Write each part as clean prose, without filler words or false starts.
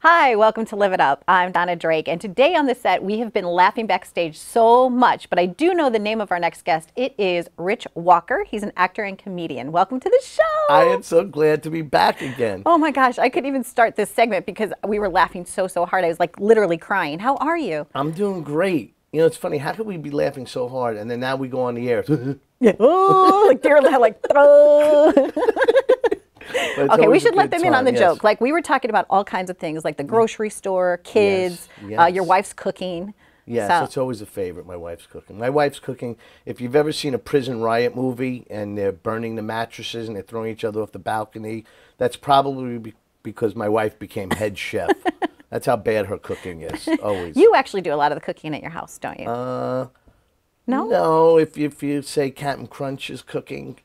Hi, welcome to Live It Up. I'm Donna Drake, and today on the set we have been laughing backstage so much, but I do know the name of our next guest. It is Rich Walker. He's an actor and comedian. Welcome to the show. I am so glad to be back again. Oh my gosh, I couldn't even start this segment because we were laughing so hard. I was like literally crying. How are you? I'm doing great. You know, it's funny. How could we be laughing so hard and then now we go on the air? Yeah. Oh, like they're like, oh. Okay, we should let them in on the joke. Like we were talking about all kinds of things, like the grocery store, kids, your wife's cooking. Yes, So, it's always a favorite, my wife's cooking. My wife's cooking, if you've ever seen a prison riot movie and they're burning the mattresses and they're throwing each other off the balcony, that's probably because my wife became head chef. That's how bad her cooking is, always. you actually do a lot of the cooking at your house, don't you? No? No? If you say Captain Crunch is cooking,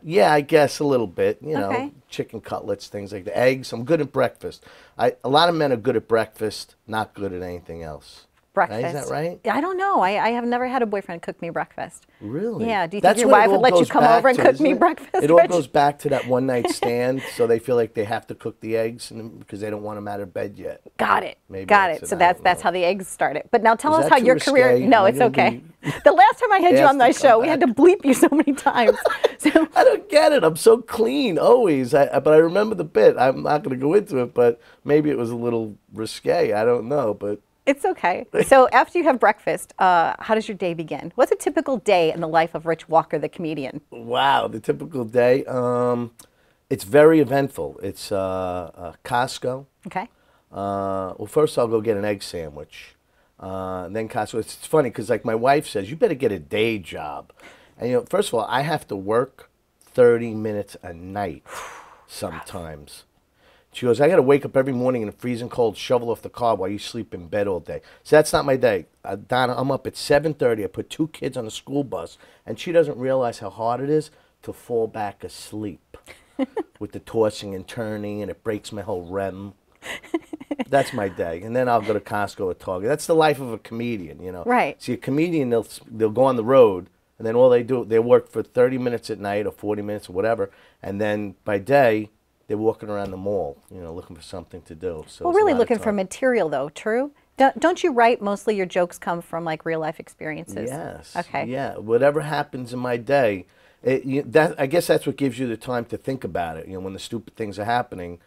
yeah, I guess a little bit. You know, Okay. chicken cutlets, things like that. Eggs. I'm good at breakfast. A lot of men are good at breakfast, not good at anything else. Breakfast. Right? Is that right? I don't know. I have never had a boyfriend cook me breakfast. Really? Yeah. Do you think That's your what it wife would all let you goes come back over and to, cook isn't me it? breakfast? It all Rich? goes back to that one night stand, so they feel like they have to cook the eggs because they don't want them out of bed yet. Got it. Maybe Got that's it. it. So I that's don't that's know. how the eggs started. But now tell Is us that how too your career. risque? No, Am I it's gonna okay. be The last time I had you asked on my to come show, we had to back? bleep you so many times. So I don't get it. I'm so clean always. But I remember the bit. I'm not going to go into it, but maybe it was a little risque. I don't know, but it's okay. So after you have breakfast, how does your day begin? What's a typical day in the life of Rich Walker, the comedian? wow, the typical day. It's very eventful. It's Costco. Okay. Well, first I'll go get an egg sandwich. Then Costco. It's funny because like my wife says, you better get a day job. And you know, first of all, I have to work 30 minutes a night sometimes. She goes, I got to wake up every morning in the freezing cold, shovel off the car while you sleep in bed all day. So that's not my day. Donna, I'm up at 7:30. I put 2 kids on a school bus, and she doesn't realize how hard it is to fall back asleep with the tossing and turning, and it breaks my whole rem. That's my day. And then I'll go to Costco or Target. That's the life of a comedian, you know. Right. See, a comedian, they'll go on the road, and then all they do, they work for 30 minutes at night or 40 minutes or whatever, and then by day, they're walking around the mall, you know, looking for something to do. So Well, it's a really lot of looking for time. material, though. True. Don't you write mostly your jokes come from like real life experiences? Yes. Okay. Yeah. Whatever happens in my day, I guess that's what gives you the time to think about it. You know, when the stupid things are happening,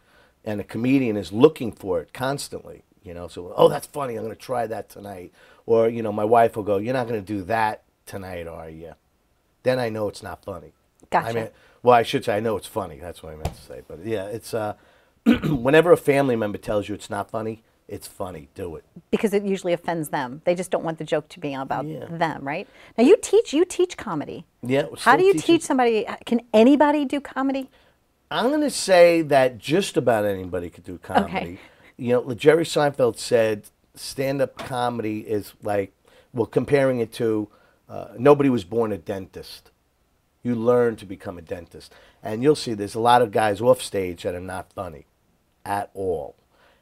and a comedian is looking for it constantly. You know, so oh, that's funny. I'm going to try that tonight. Or you know, my wife will go, "You're not going to do that tonight, are you?" Then I know it's not funny. Gotcha. I mean, well, I should say I know it's funny. That's what I meant to say. But yeah, it's whenever a family member tells you it's not funny, it's funny. Do it. Because it usually offends them. They just don't want the joke to be about Yeah. them, right? Now you teach comedy. Yeah. we're How still do you teaching. teach somebody? Can anybody do comedy? I'm going to say that just about anybody could do comedy. Okay. You know, Jerry Seinfeld said stand-up comedy is like, well, comparing it to nobody was born a dentist. You learn to become a dentist. And you'll see there's a lot of guys off stage that are not funny at all.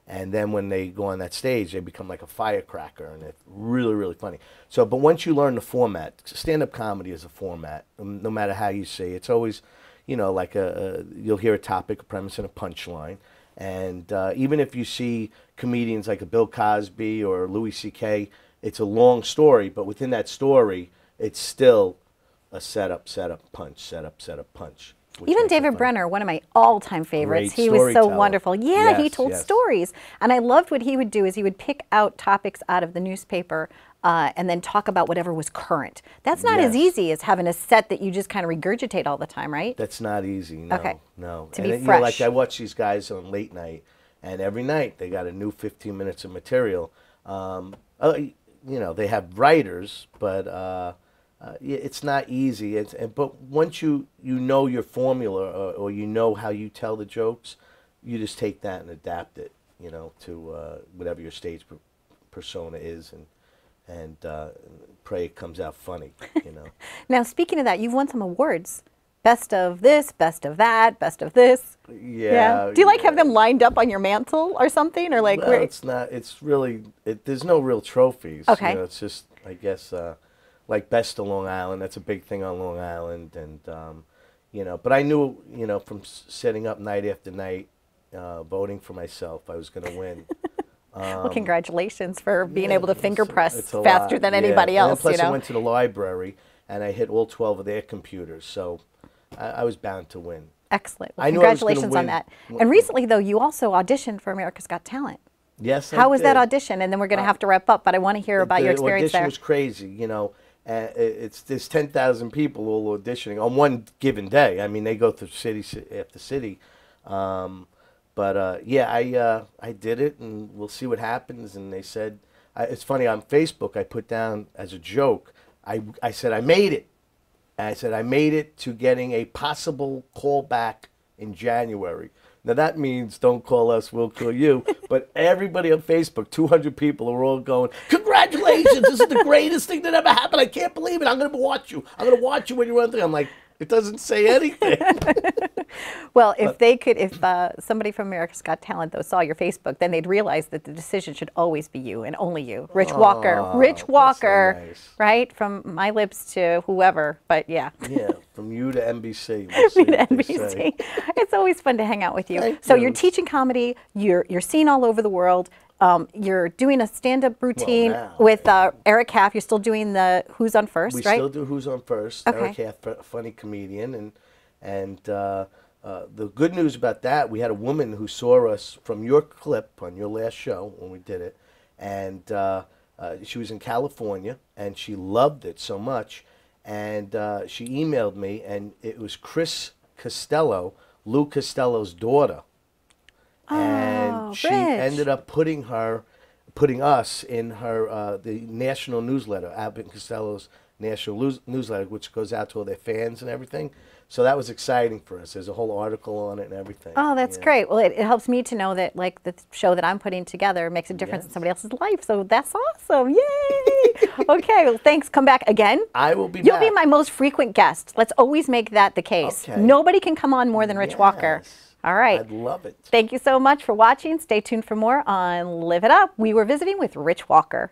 And then when they go on that stage, they become like a firecracker, and it's really, really funny. So, but once you learn the format, stand-up comedy is a format, no matter how you say it. It's always, you know, like you'll hear a topic, a premise, and a punchline. And even if you see comedians like a Bill Cosby or Louis C.K., it's a long story, but within that story, it's still a setup, punch, setup, punch. which Even makes it David funny. Brenner, one of my all-time favorites. Great He was so storyteller. wonderful. Yeah, he Yes, told yes. stories. And I loved what he would do is he would pick out topics out of the newspaper and then talk about whatever was current. That's not as Yes. easy as having a set that you just kind of regurgitate all the time, right? That's not easy. No, Okay. no. To and be you know, like fresh. I watch these guys on late night, and every night they got a new 15 minutes of material. You know, they have writers, but it's not easy. But once you know your formula or you know how you tell the jokes, you just take that and adapt it, you know, to whatever your stage persona is, and pray it comes out funny, you know. Now, speaking of that, you've won some awards. Best of this, best of that, best of this. Yeah. Do you like have them lined up on your mantle or something? Or like Well, where? it's not. It's really. There's no real trophies. Okay. You know, it's just, I guess, like Best of Long Island. That's a big thing on Long Island, and you know. But I knew, you know, from setting up night after night, voting for myself. I was going to win. Well, congratulations for being able to finger press it's a faster lot, than anybody else. And plus, you know? I went to the library and I hit all 12 of their computers, so I was bound to win. Excellent. Well, I knew I was gonna congratulations on win. that. And recently, though, you also auditioned for America's Got Talent. Yes, How I was did. that audition? And then we're going to have to wrap up, but I want to hear about your experience there. The there. audition was crazy, you know. There's 10,000 people all auditioning on one given day. I mean, they go through city after city. Yeah, I did it, and we'll see what happens. And they said, it's funny, on Facebook, I put down as a joke, I said, I made it. And I said, I made it to getting a possible call back in January. Now, that means don't call us, we'll call you. But everybody on Facebook, 200 people, are all going, congratulations, this is the greatest thing that ever happened. I can't believe it. I'm going to watch you. I'm going to watch you when you run through. I'm like, it doesn't say anything. Well, if somebody from America's Got Talent, though, saw your Facebook, then they'd realize that the decision should always be you and only you. Rich Walker. Rich Walker, so nice. Right? From my lips to whoever, but yeah. Yeah, from you to NBC. We'll see what they say. It's always fun to hang out with you. Thank So you. You're teaching comedy, you're seen all over the world. You're doing a stand-up routine with Eric Half. You're still doing the Who's on First, we right? still do Who's on First. Okay. Eric Half, funny comedian, and the good news about that, we had a woman who saw us from your clip on your last show when we did it, and she was in California, and she loved it so much, and she emailed me, and it was Chris Costello, Lou Costello's daughter. And she ended up putting us in her the national newsletter, Abbott Costello's national newsletter, which goes out to all their fans and everything. So that was exciting for us. There's a whole article on it and everything. Oh, that's great. Well, it helps me to know that like the show that I'm putting together makes a difference in somebody else's life. So that's awesome. Yay! Okay, well, thanks. Come back again. I will be back. You'll be my most frequent guest. Let's always make that the case. Okay. Nobody can come on more than Rich Walker. All right. I'd love it. Thank you so much for watching. Stay tuned for more on Live It Up. We were visiting with Rich Walker.